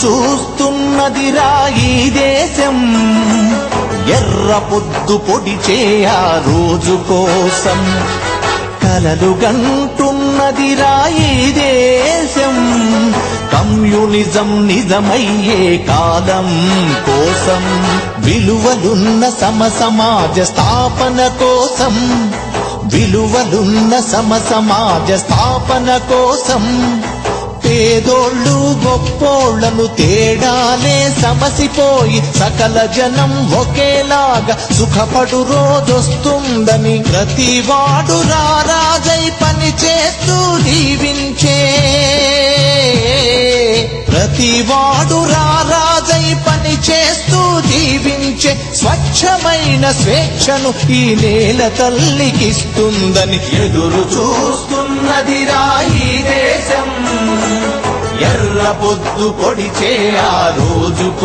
చూస్తున్నదిరా ఈ దేశం, ఎర్ర పొద్దు పొడిచే ఆ రోజు కోసం. కలలు గంటున్నదిరా ఈ దేశం, కమ్యూనిజం నిజమయ్యే కాలం కోసం. విలువలున్న సమాజ స్థాపన కోసం, విలువలున్న సమాజ స్థాపన కోసం. పేదోళ్ళు గొప్పోళ్లను తేడాలే సమసిపోయి సకల జనం ఒకేలాగా సుఖపడు రోజొస్తుందని ప్రతివాడు రారాజై పని చేస్తూ జీవించే, ప్రతివాడు రారాజై పని చేస్తూ జీవించే స్వచ్ఛమైన స్వేచ్ఛను ఈ నేల తల్లికిస్తుందని ఎదురు చూస్తున్నదిరా ఈ దేశం, ఎర్ర పొద్దు పొడిచే ఆ రోజుకో